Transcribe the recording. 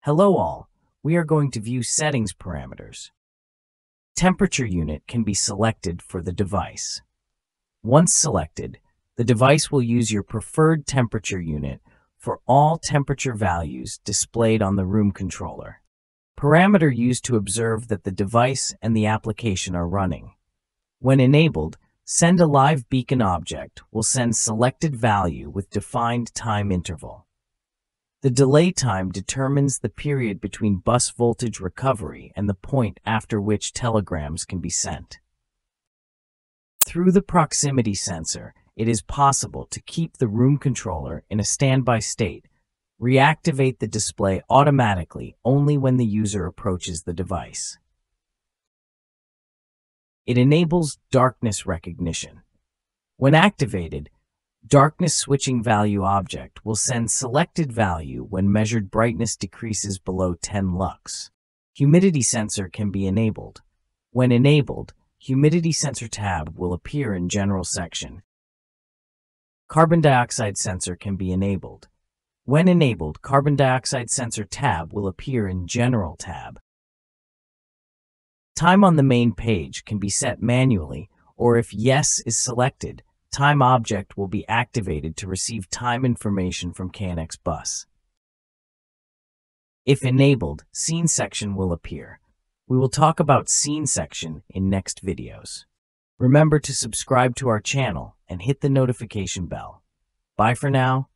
Hello all, we are going to view settings parameters. Temperature unit can be selected for the device. Once selected, the device will use your preferred temperature unit for all temperature values displayed on the room controller. Parameter used to observe that the device and the application are running. When enabled, Send a live beacon object will send selected value with defined time interval. The delay time determines the period between bus voltage recovery and the point after which telegrams can be sent. Through the proximity sensor, it is possible to keep the room controller in a standby state, reactivate the display automatically only when the user approaches the device. It enables darkness recognition. When activated, darkness switching value object will send selected value when measured brightness decreases below 10 lux. Humidity sensor can be enabled. When enabled, humidity sensor tab will appear in general section. Carbon dioxide sensor can be enabled. When enabled, carbon dioxide sensor tab will appear in general tab. Time on the main page can be set manually, or if yes is selected, time object will be activated to receive time information from KNX bus. If enabled, scene section will appear. We will talk about scene section in next videos. Remember to subscribe to our channel and hit the notification bell. Bye for now.